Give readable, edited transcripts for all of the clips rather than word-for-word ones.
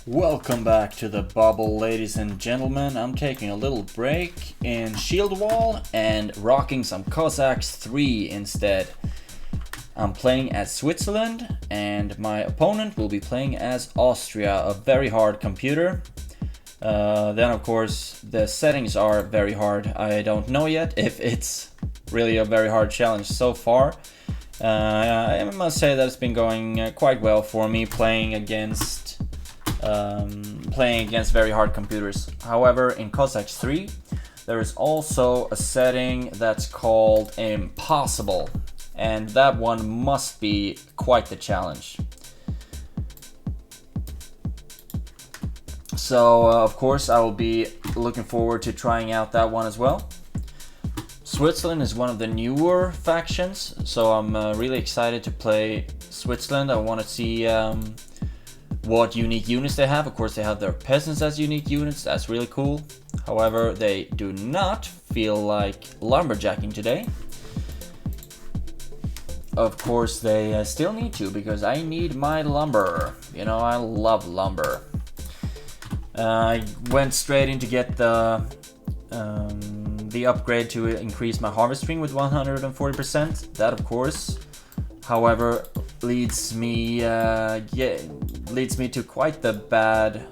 Welcome back to the bubble, ladies and gentlemen. I'm taking a little break in Shield Wall and rocking some Cossacks 3 instead. I'm playing as Switzerland and my opponent will be playing as Austria, a very hard computer. Then of course the settings are very hard. I don't know yet if it's really a very hard challenge so far. I must say that it's been going quite well for me playing against very hard computers. However, in Cossacks 3 there is also a setting that's called impossible, and that one must be quite the challenge. So of course I will be looking forward to trying out that one as well. Switzerland is one of the newer factions, so I'm really excited to play Switzerland. I want to see what unique units they have. Of course they have their peasants as unique units, that's really cool. However, they do not feel like lumberjacking today. Of course they still need to, because I need my lumber. You know, I love lumber. I went straight in to get the upgrade to increase my harvesting with 140%. That of course, however, leads me to quite the bad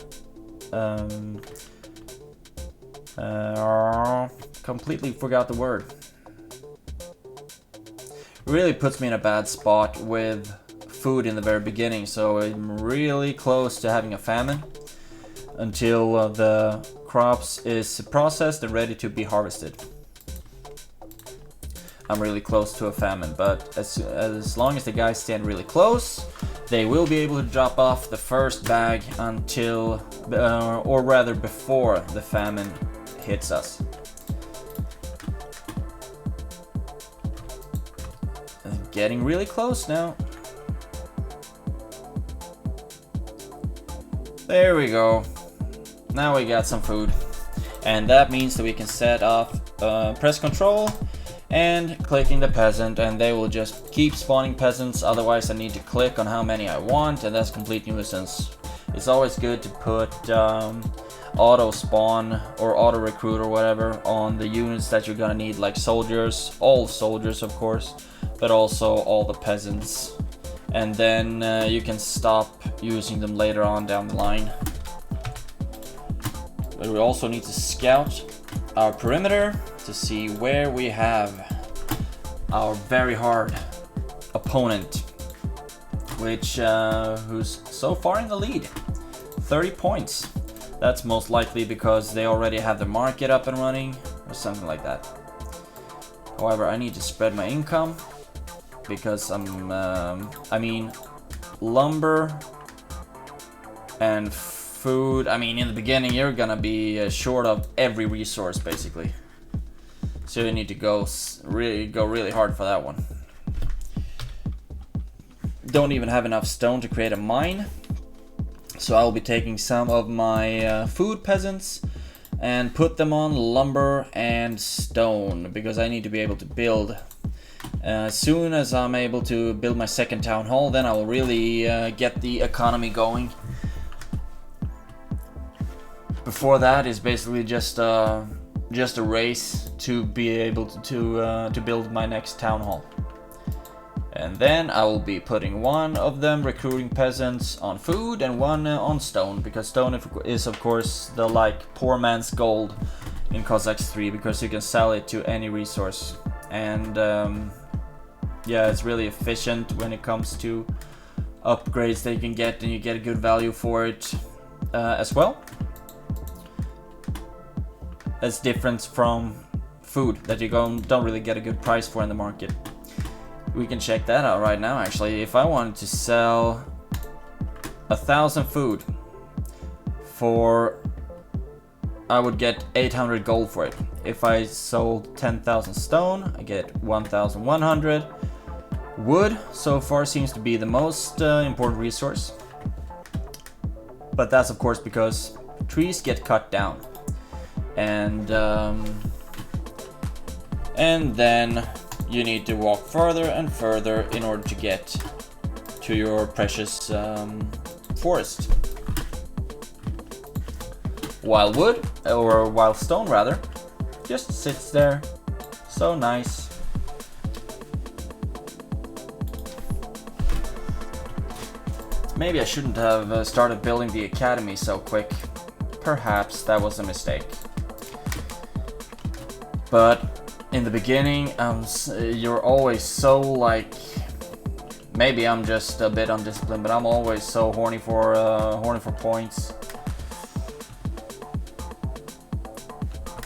completely forgot the word. Really puts me in a bad spot with food in the very beginning, so I'm really close to having a famine until the crops is processed and ready to be harvested. I'm really close to a famine, but as long as the guys stand really close, they will be able to drop off the first bag until, or rather before the famine hits us. Getting really close now. There we go. Now we got some food, and that means that we can set off press control and clicking the peasant, and they will just keep spawning peasants. Otherwise I need to click on how many I want, and that's complete nuisance. It's always good to put auto spawn or auto recruit or whatever on the units that you're gonna need, like soldiers, all soldiers of course, but also all the peasants, and then you can stop using them later on down the line. But we also need to scout our perimeter to see where we have our very hard opponent, which who's so far in the lead, 30 points. That's most likely because they already have the market up and running or something like that. However, I need to spread my income because I mean, lumber and food. I mean, in the beginning you're gonna be short of every resource basically, so you need to go really hard for that one. Don't even have enough stone to create a mine, so I'll be taking some of my food peasants and put them on lumber and stone, because I need to be able to build. As soon as I'm able to build my second town hall, then I will really get the economy going. Before that is basically just a race to be able to build my next town hall, and then I will be putting one of them recruiting peasants on food and one on stone, because stone is of course the poor man's gold in Cossacks 3, because you can sell it to any resource, and yeah, it's really efficient when it comes to upgrades that you can get, and you get a good value for it as well. That's different from food that you don't really get a good price for in the market. We can check that out right now actually. If I wanted to sell 1,000 food for, I would get 800 gold for it. If I sold 10,000 stone, I get 1,100. Wood so far seems to be the most important resource, but that's of course because trees get cut down, and then you need to walk further and further in order to get to your precious forest. while wood, or while stone rather, just sits there. So nice. Maybe I shouldn't have started building the academy so quick. Perhaps that was a mistake. But in the beginning, you're always so like... Maybe I'm just a bit undisciplined, but I'm always so horny for points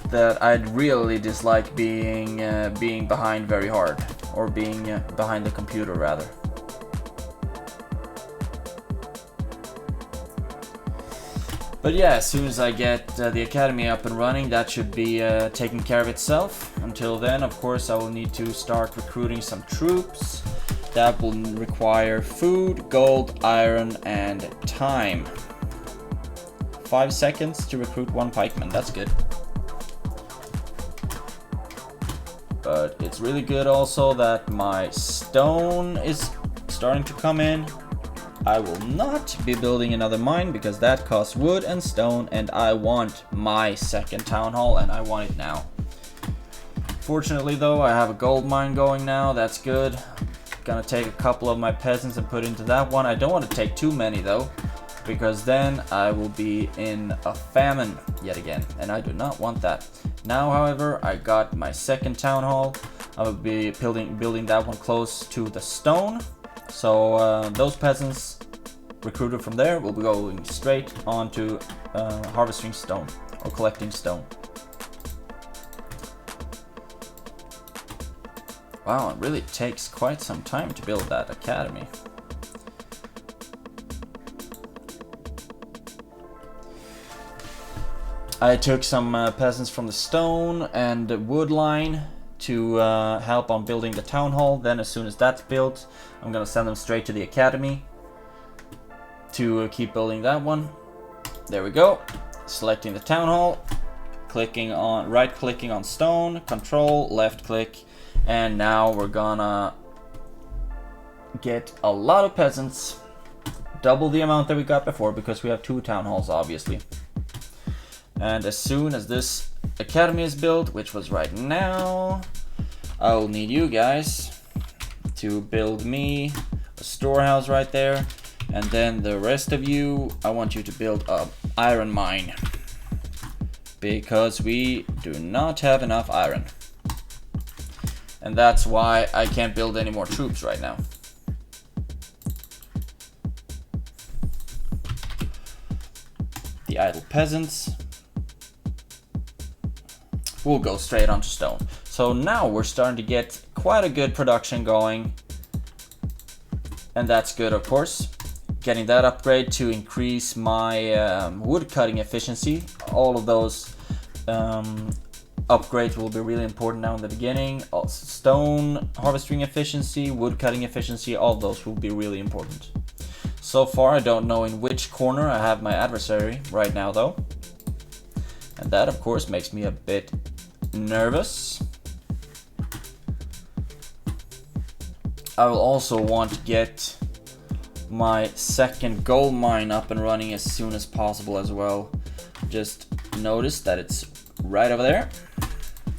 that I'd really dislike being behind very hard, or being behind the computer rather. But yeah, as soon as I get the academy up and running, that should be taking care of itself. Until then, of course, I will need to start recruiting some troops. That will require food, gold, iron, and time. 5 seconds to recruit 1 pikeman, that's good. But it's really good also that my stone is starting to come in. I will not be building another mine because that costs wood and stone, and I want my second town hall, and I want it now. Fortunately though, I have a gold mine going now, that's good. Gonna take a couple of my peasants and put into that one. I don't want to take too many though, because then I will be in a famine yet again, and I do not want that. Now, however, I got my second town hall. I will be building that one close to the stone. So those peasants recruited from there will be going straight onto harvesting stone or collecting stone. Wow, it really takes quite some time to build that academy. I took some peasants from the stone and wood line to help on building the town hall. Then as soon as that's built, I'm gonna send them straight to the academy to keep building that one. There we go. Selecting the town hall, right clicking on stone, control, left click, and now we're gonna get a lot of peasants, double the amount that we got before because we have 2 town halls obviously. And as soon as this academy is built, which was right now, I will need you guys to build me a storehouse right there, and then the rest of you, I want you to build an iron mine because we do not have enough iron, and that's why I can't build any more troops right now. The idle peasants will go straight onto stone. So now we're starting to get quite a good production going, and that's good, of course. Getting that upgrade to increase my wood cutting efficiency. All of those upgrades will be really important now in the beginning. Stone harvesting efficiency, wood cutting efficiency, all of those will be really important. So far I don't know in which corner I have my adversary right now though, and that of course makes me a bit nervous. I will also want to get my second gold mine up and running as soon as possible as well. Just notice that it's right over there.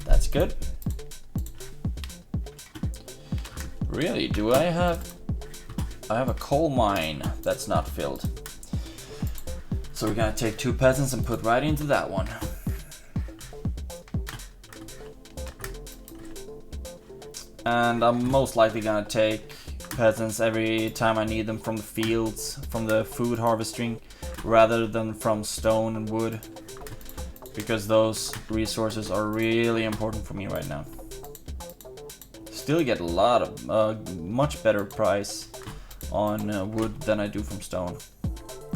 That's good. Really, do I have a coal mine that's not filled. So we're gonna take 2 peasants and put right into that one. And I'm most likely gonna take peasants every time I need them from the fields, from the food harvesting, rather than from stone and wood, because those resources are really important for me right now. Still get a lot of much better price on wood than I do from stone.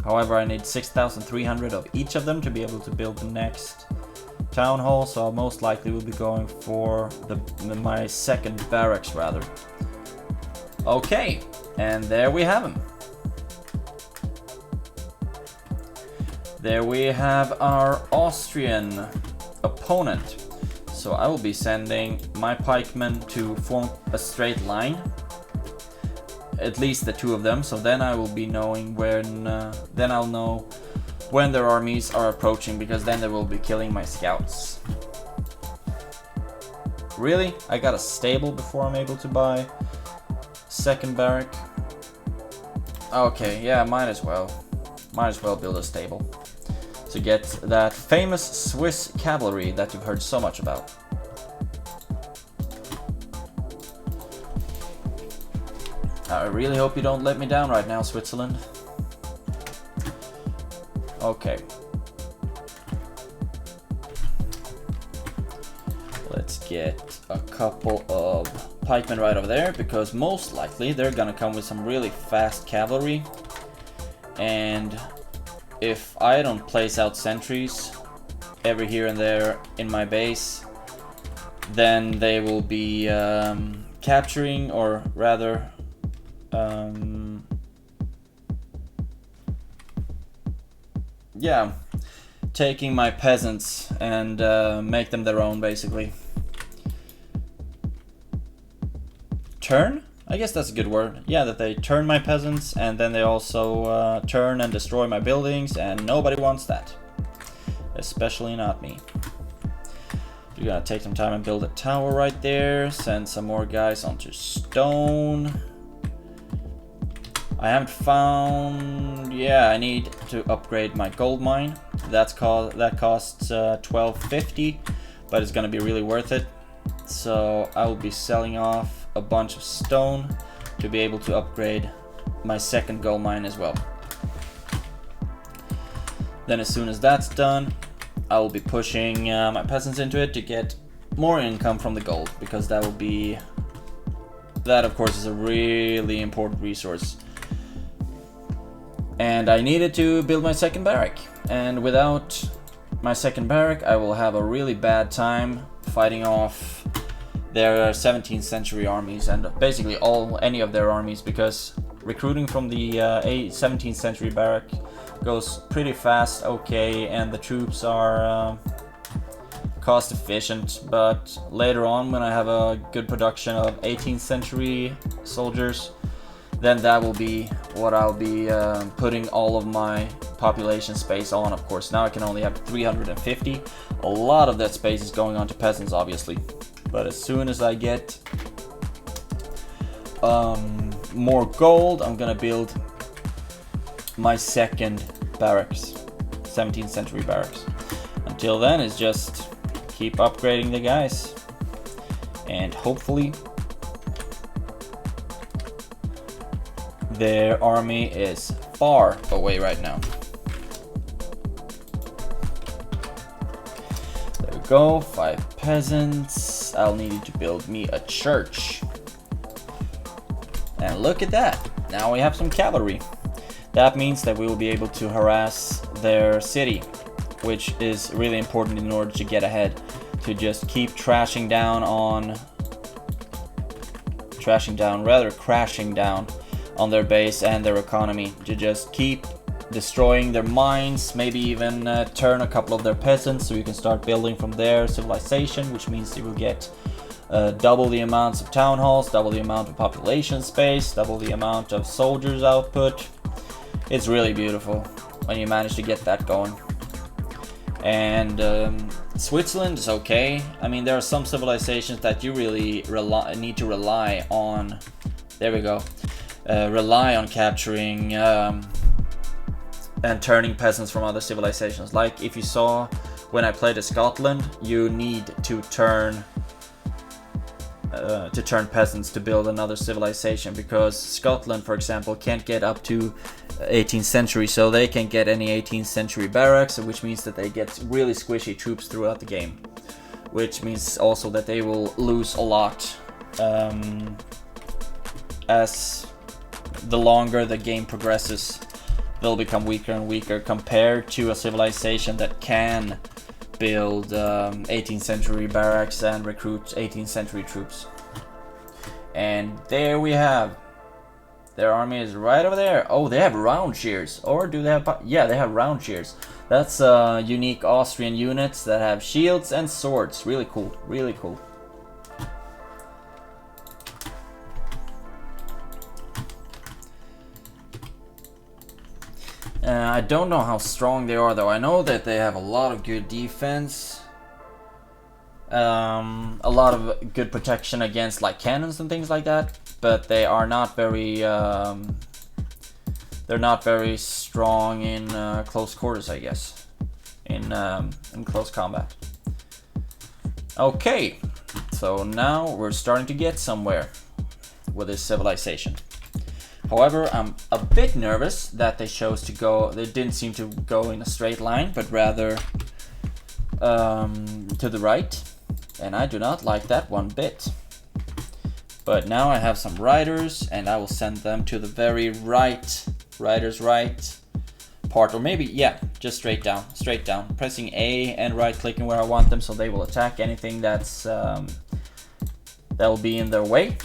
However, I need 6,300 of each of them to be able to build the next town hall, so I most likely will be going for my second barracks rather. Okay, and there we have him. There we have our Austrian opponent. So I will be sending my pikemen to form a straight line, at least the 2 of them, so then I will be knowing when, then I'll know when their armies are approaching, because then they will be killing my scouts. Really? I got a stable before I'm able to buy second barrack? Okay, yeah, might as well. Might as well build a stable to get that famous Swiss cavalry that you've heard so much about. I really hope you don't let me down right now, Switzerland. Okay. Let's get a couple of pikemen right over there, because most likely they're gonna come with some really fast cavalry. And if I don't place out sentries every here and there in my base, then they will be capturing, or rather yeah, taking my peasants and make them their own, basically. Turn? I guess that's a good word. Yeah, that they turn my peasants, and then they also turn and destroy my buildings, and nobody wants that. Especially not me. You're gonna take some time and build a tower right there, send some more guys onto stone. I haven't found... yeah, I need to upgrade my gold mine. That costs 1250, but it's gonna be really worth it. So I will be selling off a bunch of stone to be able to upgrade my second gold mine as well. Then as soon as that's done, I will be pushing my peasants into it to get more income from the gold, because that will be... that of course is a really important resource. And I needed to build my second barrack, and without my second barrack I will have a really bad time fighting off their 17th century armies, and basically any of their armies, because recruiting from the 17th century barrack goes pretty fast, okay, and the troops are cost efficient, but later on when I have a good production of 18th century soldiers, then that will be what I'll be putting all of my population space on. Of course, now I can only have 350. A lot of that space is going on to peasants, obviously. But as soon as I get more gold, I'm gonna build my second barracks, 17th century barracks. Until then, it's just keep upgrading the guys, and hopefully their army is far away right now. There we go, 5 peasants. I'll need to build me a church. And look at that, now we have some cavalry. That means that we will be able to harass their city, which is really important in order to get ahead. To just keep crashing down on their base and their economy, to just keep destroying their mines, maybe even turn a couple of their peasants so you can start building from their civilization, which means you will get double the amounts of town halls, double the amount of population space, double the amount of soldiers output. It's really beautiful when you manage to get that going. And Switzerland is okay. I mean, there are some civilizations that you really need to rely on. There we go. Rely on capturing and turning peasants from other civilizations. Like if you saw when I played at Scotland, you need to turn peasants to build another civilization, because Scotland, for example, can't get up to 18th century, so they can get any 18th century barracks, which means that they get really squishy troops throughout the game, which means also that they will lose a lot as the longer the game progresses. They'll become weaker and weaker compared to a civilization that can build 18th century barracks and recruit 18th century troops. And there we have, their army is right over there. Oh, they have round shears, or do they have? Yeah, they have round shears. That's unique Austrian units that have shields and swords. Really cool, really cool. I don't know how strong they are though. I know that they have a lot of good defense. A lot of good protection against like cannons and things like that, but they are not very they're not very strong in close quarters, I guess, in close combat. Okay, so now we're starting to get somewhere with this civilization. However, I'm a bit nervous that they chose to go, they didn't seem to go in a straight line, but rather to the right. And I do not like that one bit. But now I have some riders, and I will send them to the very right, riders right part, or maybe, yeah, just straight down, pressing A and right clicking where I want them, so they will attack anything that's that will be in their way.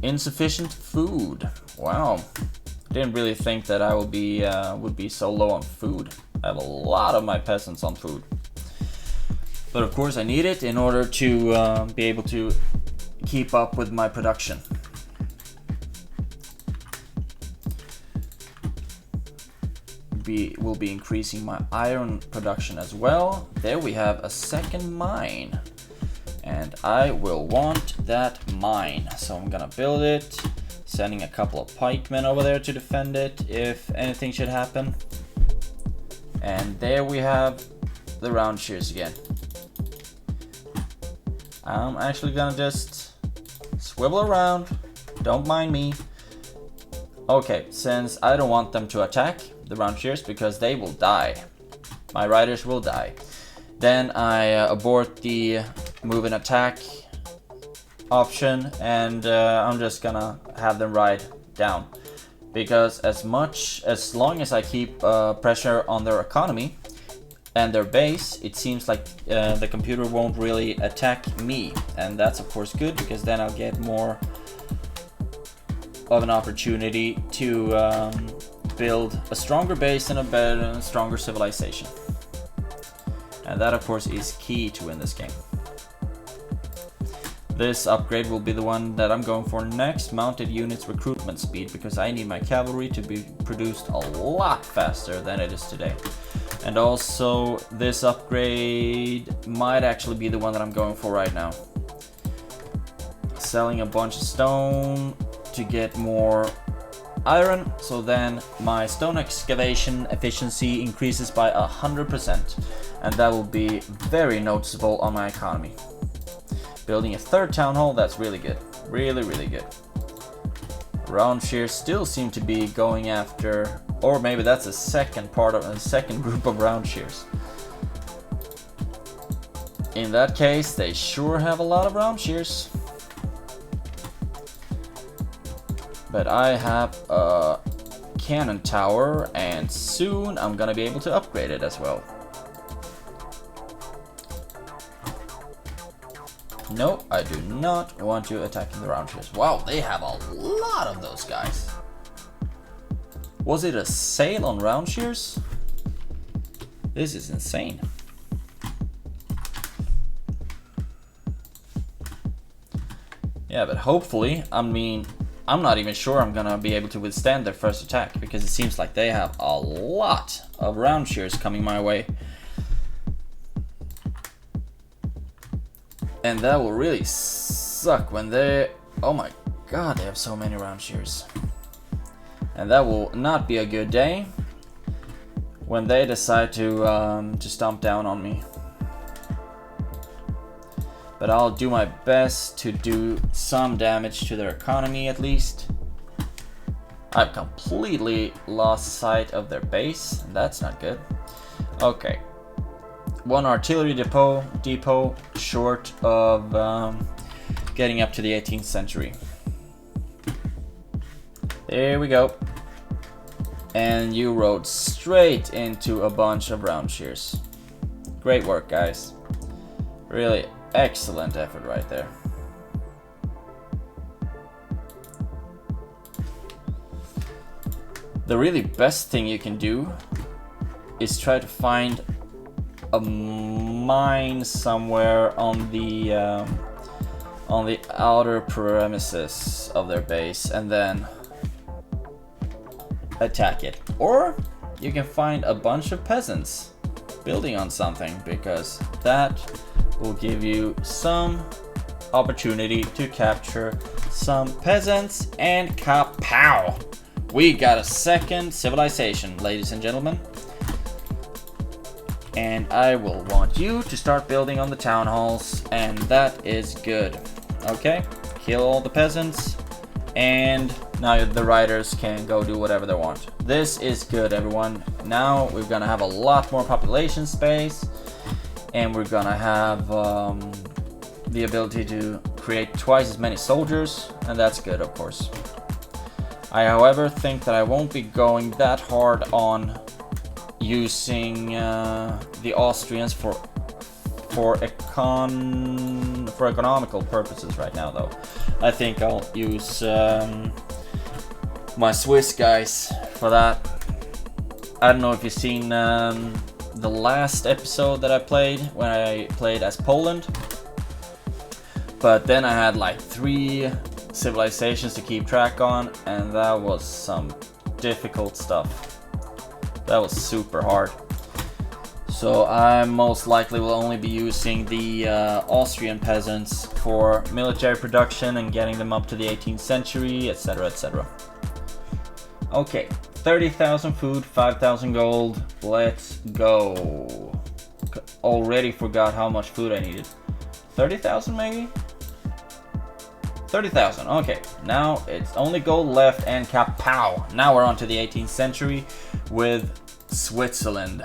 Insufficient food. Wow, didn't really think that I would be so low on food. I have a lot of my peasants on food, but of course I need it in order to be able to keep up with my production. Will be increasing my iron production as well. There we have a second mine, and I will want that mine, so I'm gonna build it, sending a couple of pikemen over there to defend it if anything should happen. And there we have the round shears again. I'm actually gonna just swivel around, don't mind me. Okay, since I don't want them to attack the round shears because they will die, my riders will die, then I abort the move and attack option, and I'm just gonna have them ride down, because as long as I keep pressure on their economy and their base, it seems like the computer won't really attack me, and that's of course good, because then I'll get more of an opportunity to build a stronger base and a better and stronger civilization. And that of course is key to win this game. This upgrade will be the one that I'm going for next, mounted units recruitment speed, because I need my cavalry to be produced a lot faster than it is today. And also this upgrade might actually be the one that I'm going for right now. Selling a bunch of stone to get more iron, so then my stone excavation efficiency increases by 100%, and that will be very noticeable on my economy. Building a third town hall, that's really good, really good. Round shears still seem to be going after, or maybe that's a second part of a second group of round shears. In that case, they sure have a lot of round shears. But I have a cannon tower, and soon I'm gonna be able to upgrade it as well. No, I do not want you attacking the round shears. Wow, they have a lot of those guys. Was it a sale on round shears? This is insane. Yeah, but hopefully, I mean, I'm not even sure I'm gonna be able to withstand their first attack, because it seems like they have a lot of round shears coming my way. And that will really suck when they... Oh my god, they have so many round shears. And that will not be a good day when they decide to stomp down on me. But I'll do my best to do some damage to their economy at least. I've completely lost sight of their base. That's not good. Okay. One artillery depot short of getting up to the 18th century. There we go. And you rode straight into a bunch of round shears. Great work, guys. Really excellent effort right there. The really best thing you can do is try to find a mine somewhere on the outer premises of their base, and then attack it. Or you can find a bunch of peasants building on something, because that will give you some opportunity to capture some peasants, and kapow! We got a second civilization, ladies and gentlemen. And I will want you to start building on the town halls, and that is good. Okay, kill all the peasants, and now the riders can go do whatever they want. This is good, everyone. Now we're gonna have a lot more population space, and we're gonna have the ability to create twice as many soldiers, and that's good, of course. I, however, think that I won't be going that hard on using the Austrians for economical purposes right now, though. I think I'll use my Swiss guys for that. I don't know if you've seen the last episode that I played, when I played as Poland, but then I had like 3 civilizations to keep track on, and that was some difficult stuff. That was super hard. So I most likely will only be using the Austrian peasants for military production and getting them up to the 18th century, etc, etc. Okay, 30,000 food, 5,000 gold, let's go. Already forgot how much food I needed. 30,000 maybe? 30,000, okay. Now it's only gold left, and kapow! Now we're on to the 18th century with Switzerland.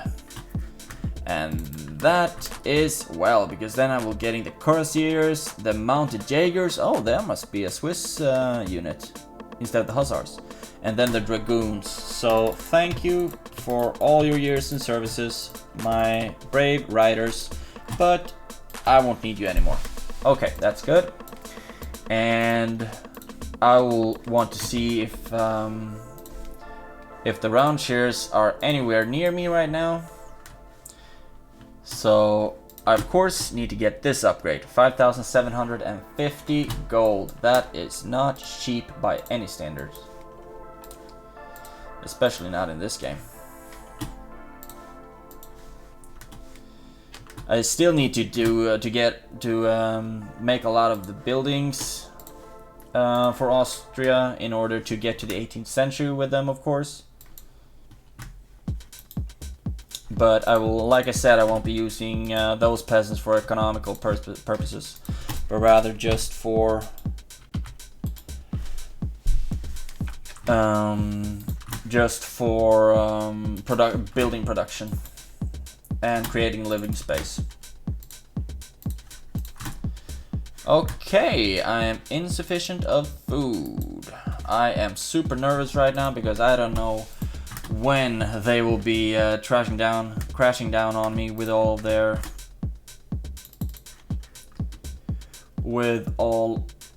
And that is, well, because then I will getting the cuirassiers, the mounted Jaegers. Oh, there must be a Swiss unit instead of the Hussars. And then the Dragoons. So thank you for all your years in services, my brave riders, but I won't need you anymore. Okay, that's good. And I will want to see if the round shares are anywhere near me right now. So I of course need to get this upgrade, 5,750 gold. That is not cheap by any standards, especially not in this game. I still need to do make a lot of the buildings for Austria in order to get to the 18th century with them, of course. But I will, like I said, I won't be using those peasants for economical purposes, but rather just for building production and creating living space. Okay, I am insufficient of food. I am super nervous right now because I don't know when they will be crashing down on me with all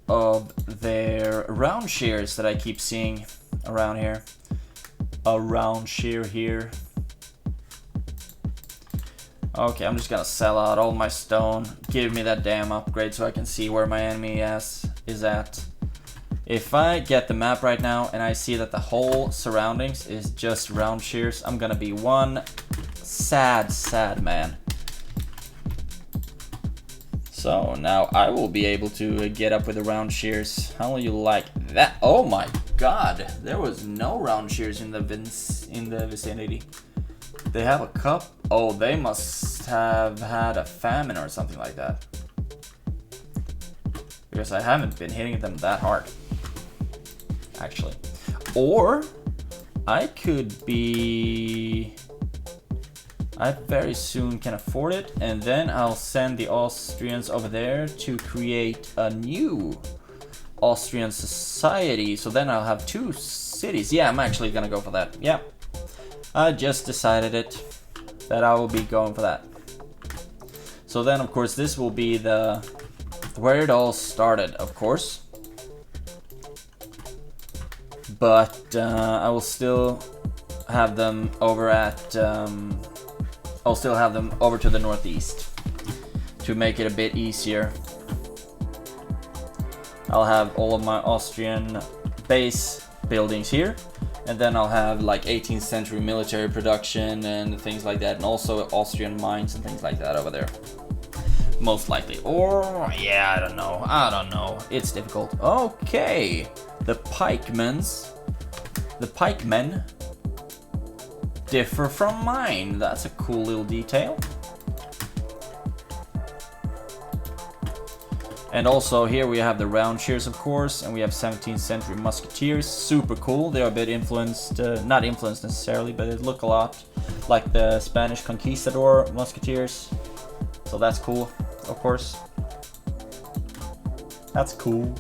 of their round shears that I keep seeing around here. A round shear here. Okay, I'm just gonna sell out all my stone. Give me that damn upgrade so I can see where my enemy is at. If I get the map right now and I see that the whole surroundings is just round shears, I'm gonna be one sad man. So now I will be able to get up with the round shears. How will you like that? Oh my god, there was no round shears in the vicinity. They have a cup? Oh, they must have had a famine or something like that, because I haven't been hitting them that hard, actually. Or I very soon can afford it, and then I'll send the Austrians over there to create a new Austrian society. So then I'll have 2 cities. Yeah, I'm actually gonna go for that. Yeah, I just decided it, that I will be going for that. So then, of course, this will be where it all started, of course. But I will still have them over at I'll still have them over to the northeast to make it a bit easier. I'll have all of my Austrian base buildings here, And then I'll have like 18th century military production and things like that, and also Austrian mines and things like that over there. Most likely. Or, yeah, I don't know. It's difficult. Okay. The pikemen differ from mine. That's a cool little detail. And also here we have the roundshires, of course, and we have 17th century musketeers. Super cool. They're a bit influenced, not influenced necessarily, but they look a lot like the Spanish conquistador musketeers. So that's cool, of course. That's cool.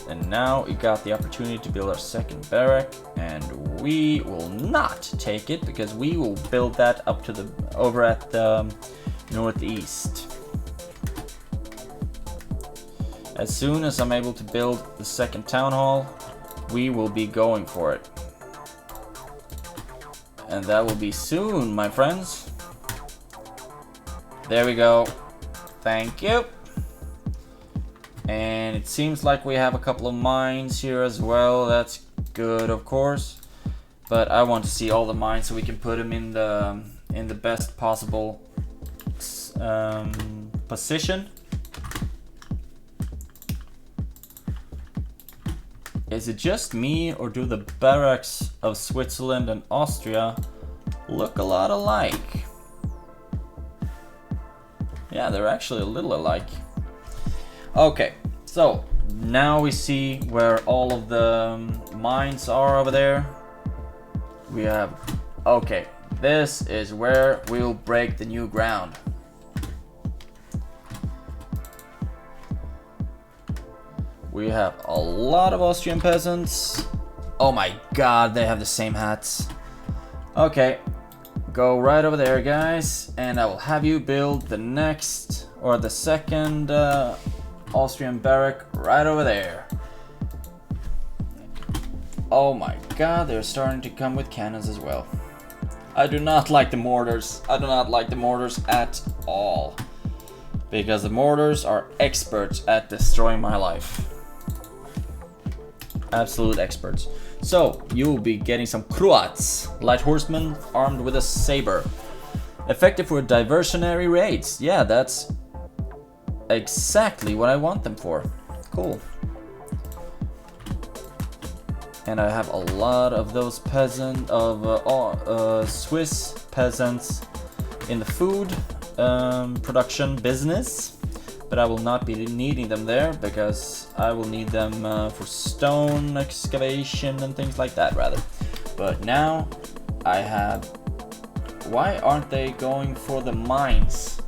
And now we got the opportunity to build our second barrack, and we will not take it because we will build that up to the over at the northeast. As soon as I'm able to build the second town hall, we will be going for it. And that will be soon, my friends. There we go. Thank you. And it seems like we have a couple of mines here as well. That's good, of course. But I want to see all the mines so we can put them in the best possible position. Is it just me, or do the barracks of Switzerland and Austria look a lot alike? Yeah, they're actually a little alike. Okay, so now we see where all of the mines are over there. We have... Okay, this is where we'll break the new ground. We have a lot of Austrian peasants. Oh my god, they have the same hats. Okay, go right over there, guys, and I will have you build the next, or the second Austrian barrack right over there. Oh my god, they're starting to come with cannons as well. I do not like the mortars. I do not like the mortars at all. Because the mortars are experts at destroying my life. Absolute experts. So, you will be getting some Croats, light horsemen armed with a saber. Effective for diversionary raids. Yeah, that's exactly what I want them for. Cool. And I have a lot of those Swiss peasants in the food production business. But I will not be needing them there because I will need them for stone excavation and things like that, rather. But now I have... Why aren't they going for the mines?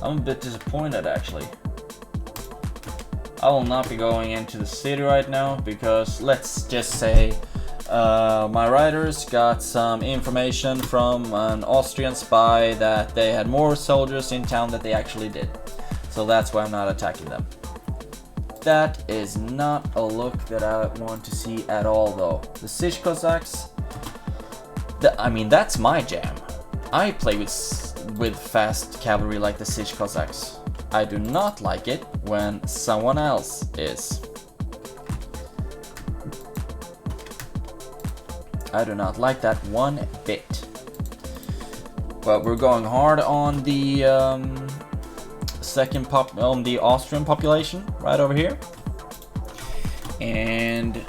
I'm a bit disappointed, actually. I will not be going into the city right now because, let's just say, my riders got some information from an Austrian spy that they had more soldiers in town than they actually did. So that's why I'm not attacking them. That is not a look that I want to see at all, though. The Sich Cossacks, I mean, that's my jam. I play with fast cavalry like the Sich Cossacks. I do not like it when someone else is. I do not like that one bit. But we're going hard on the the Austrian population right over here, and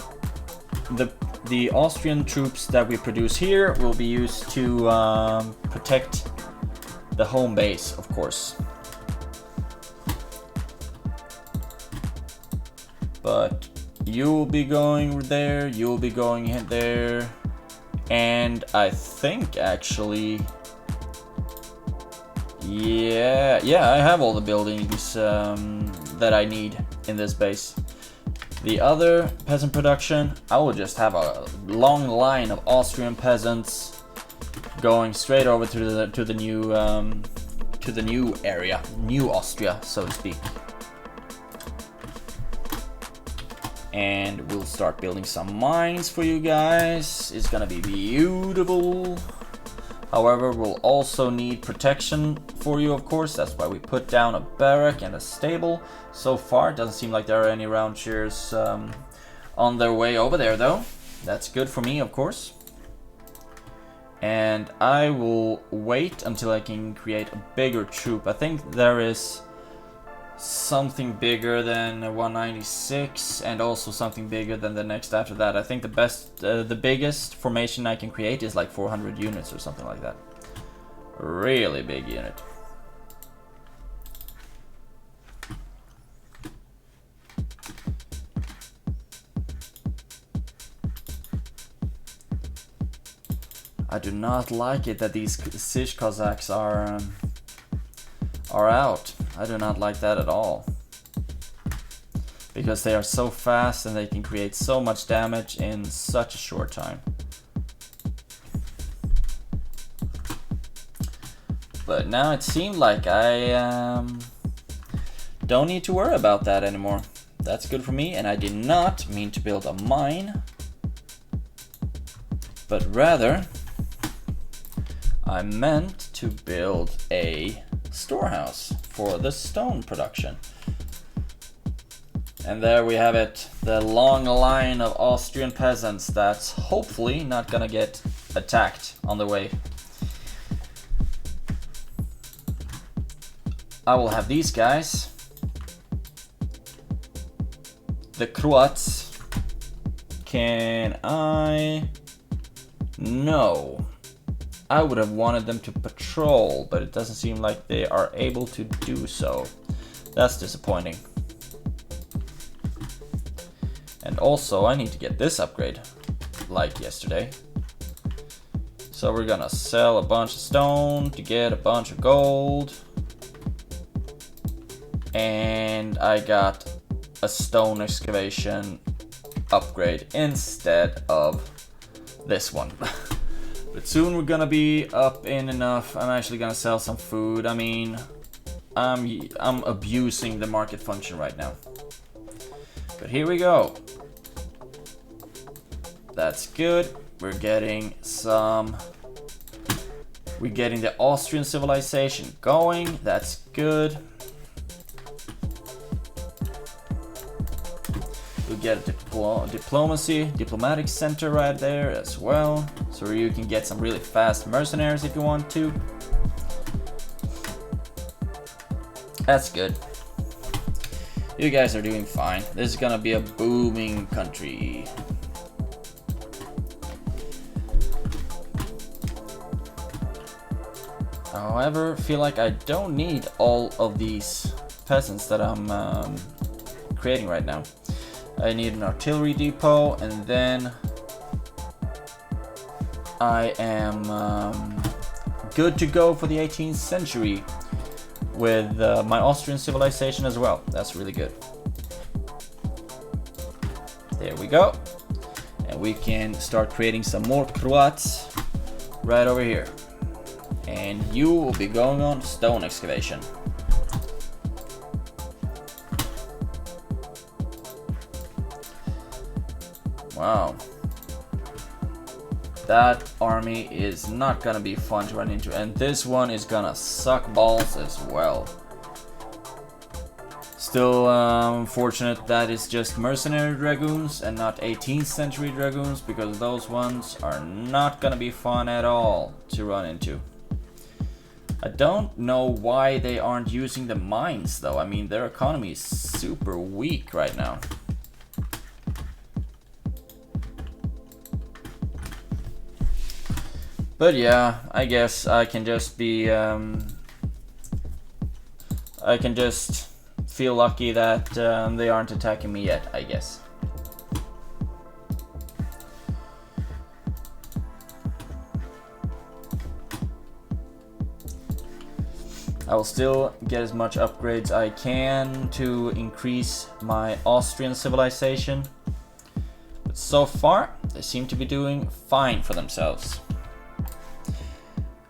the Austrian troops that we produce here will be used to protect the home base, of course. But you'll be going there, you'll be going there, and I think actually, yeah, I have all the buildings that I need in this base. The other peasant production, I will just have a long line of Austrian peasants going straight over to the new area, New Austria, so to speak. And we'll start building some mines for you guys. It's gonna be beautiful. However, we'll also need protection for you, of course. That's why we put down a barrack and a stable. So far, it doesn't seem like there are any round shears on their way over there, though. That's good for me, of course. And I will wait until I can create a bigger troop. I think there is something bigger than 196 and also something bigger than the next after that. I think the biggest formation I can create is like 400 units or something like that. Really big unit. I do not like it that these siege Cossacks are out. I do not like that at all. Because they are so fast and they can create so much damage in such a short time. But now it seemed like I don't need to worry about that anymore. That's good for me, and I did not mean to build a mine. But rather, I meant to build a storehouse for the stone production. And there we have it, the long line of Austrian peasants that's hopefully not gonna get attacked on the way. I will have these guys, the Croats. Can I? No. I would have wanted them to patrol, but it doesn't seem like they are able to do so. That's disappointing. And also, I need to get this upgrade, like yesterday. So we're gonna sell a bunch of stone to get a bunch of gold. And I got a stone excavation upgrade instead of this one. But soon we're gonna be up in enough. I'm actually gonna sell some food. I mean, I'm abusing the market function right now. But here we go. That's good. We're getting the Austrian civilization going. That's good. We get a diplomatic center right there as well. So you can get some really fast mercenaries if you want to. That's good. You guys are doing fine. This is gonna be a booming country. However, I feel like I don't need all of these peasants that I'm creating right now. I need an artillery depot, and then I am good to go for the 18th century with my Austrian civilization as well. That's really good. There we go. And we can start creating some more Croats right over here. And you will be going on stone excavation. Wow. That army is not gonna be fun to run into, and this one is gonna suck balls as well. Still unfortunate that it's just mercenary dragoons and not 18th century dragoons, because those ones are not gonna be fun at all to run into. I don't know why they aren't using the mines though. I mean, their economy is super weak right now. But yeah, I guess I can just be, I can just feel lucky that they aren't attacking me yet, I guess. I will still get as much upgrades I can to increase my Austrian civilization. But so far, they seem to be doing fine for themselves.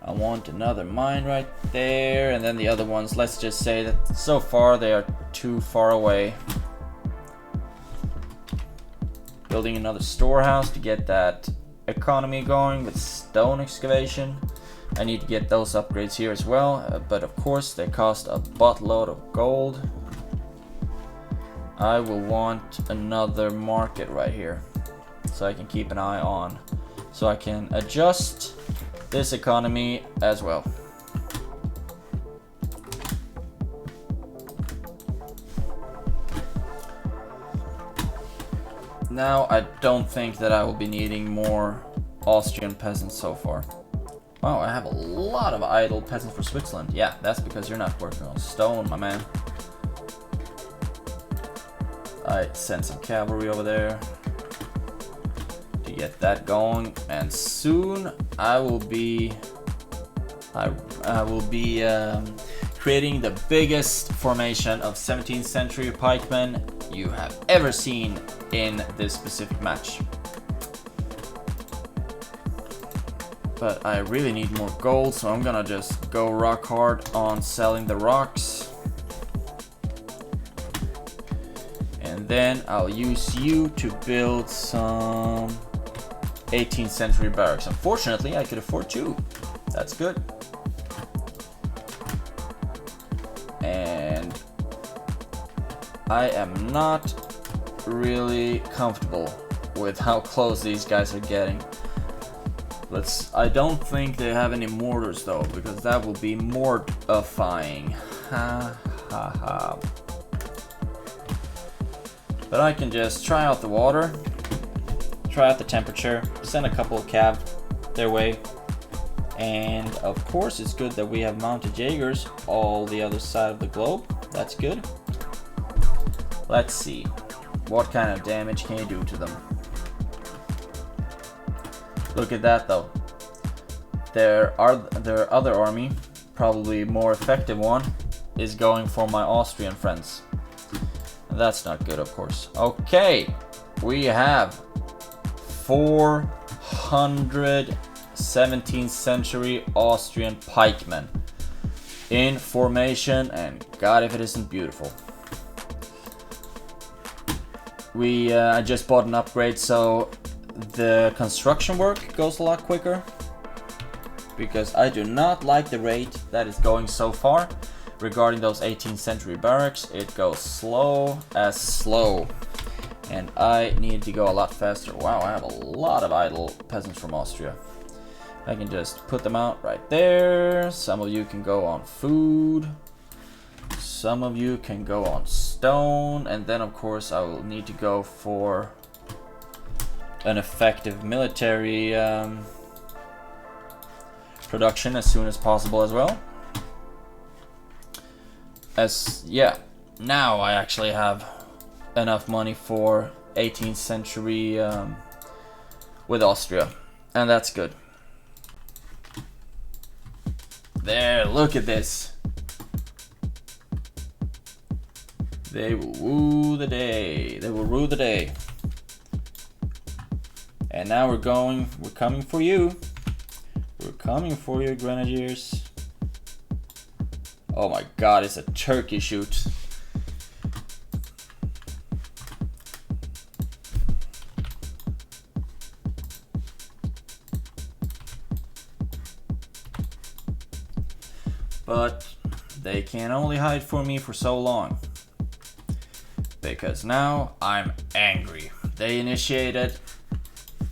I want another mine right there, and then the other ones, let's just say that so far they are too far away. Building another storehouse to get that economy going with stone excavation. I need to get those upgrades here as well, but of course they cost a buttload of gold. I will want another market right here. so I can keep an eye on, so I can adjust this economy as well. Now I don't think that I will be needing more Austrian peasants so far. Wow, I have a lot of idle peasants for Switzerland. Yeah, that's because you're not working on stone, my man. I sent some cavalry over there to get that going, and soon I will be creating the biggest formation of 17th century pikemen you have ever seen in this specific match. But I really need more gold, so I'm gonna just go rock hard on selling the rocks. And then I'll use you to build some 18th century barracks. Unfortunately, I could afford 2. That's good. And I am not really comfortable with how close these guys are getting. I don't think they have any mortars though, because that will be mortifying. Ha ha ha. But I can just try out the water, try out the temperature, send a couple of cav their way. And of course it's good that we have mounted Jaegers all the other side of the globe. That's good. Let's see. What kind of damage can you do to them? Look at that though. Their other army, probably more effective one, is going for my Austrian friends. That's not good, of course. Okay, we have 400 17th century Austrian pikemen in formation, and God if it isn't beautiful. I just bought an upgrade, so the construction work goes a lot quicker, because I do not like the rate that is going so far regarding those 18th century barracks. It goes slow as slow, and I need to go a lot faster. Wow, I have a lot of idle peasants from Austria. I can just put them out right there. Some of you can go on food, some of you can go on stone, and then of course I will need to go for an effective military production as soon as possible as well. Now I actually have enough money for 18th century with Austria, and that's good. There, look at this. They will woo the day. They will rue the day. And now we're coming for you. We're coming for you, Grenadiers. Oh my God, it's a turkey shoot. But they can only hide from me for so long, because now I'm angry. They initiated.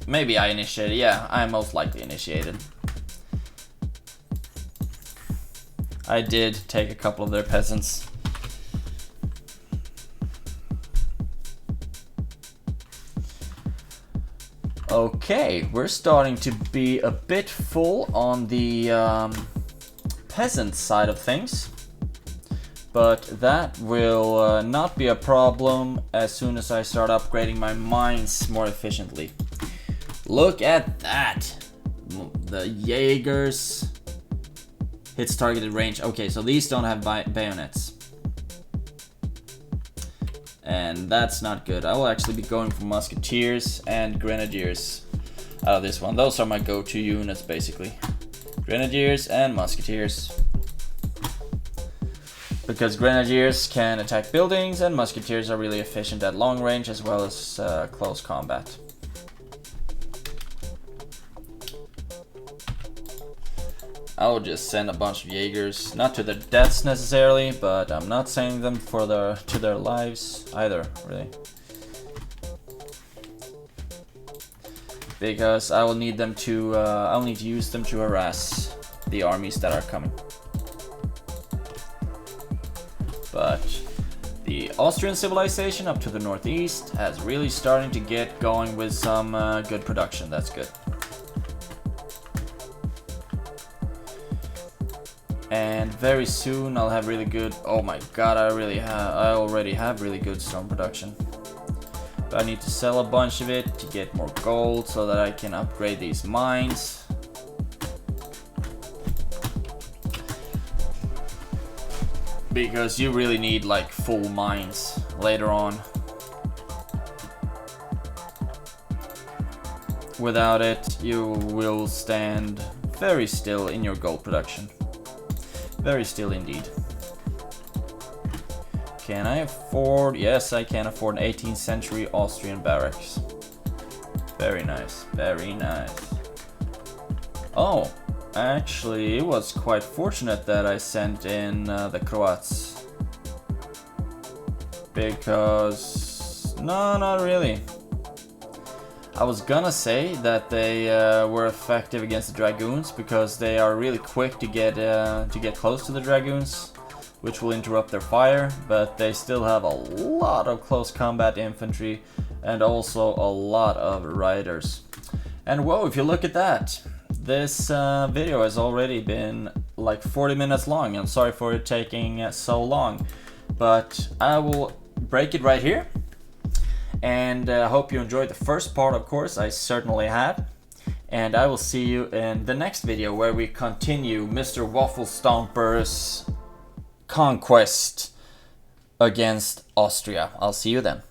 Maybe I initiated. Yeah, I most likely initiated. I did take a couple of their peasants. Okay, we're starting to be a bit full on the peasant side of things, but that will not be a problem as soon as I start upgrading my mines more efficiently. Look at that! The Jaegers hits targeted range. Okay, so these don't have bayonets, and that's not good. I will actually be going for musketeers and grenadiers out of this one. Those are my go-to units basically. Grenadiers and musketeers, because grenadiers can attack buildings and musketeers are really efficient at long range as well as close combat. I will just send a bunch of Jaegers, not to their deaths necessarily, but I'm not sending them to their lives either, really. because I will need them to. I'll need to use them to harass the armies that are coming. But the Austrian civilization up to the northeast has really starting to get going with some good production. That's good. And very soon I'll have really good. Oh my god, I already have really good stone production. But I need to sell a bunch of it to get more gold so that I can upgrade these mines. Because you really need like full mines later on. Without it, you will stand very still in your gold production. Very still indeed. Can I afford? Yes, I can afford an 18th century Austrian barracks. Very nice, very nice. Oh, actually, it was quite fortunate that I sent in the Croats. Because... no, not really. I was gonna say that they were effective against the Dragoons because they are really quick to get close to the Dragoons, which will interrupt their fire, but they still have a lot of close combat infantry and also a lot of riders. And whoa, if you look at that, this video has already been like 40 minutes long. I'm sorry for it taking so long, but I will break it right here. And I hope you enjoyed the first part, of course. I certainly have. And I will see you in the next video where we continue Mr. Waffle Stomper's conquest against Austria. I'll see you then.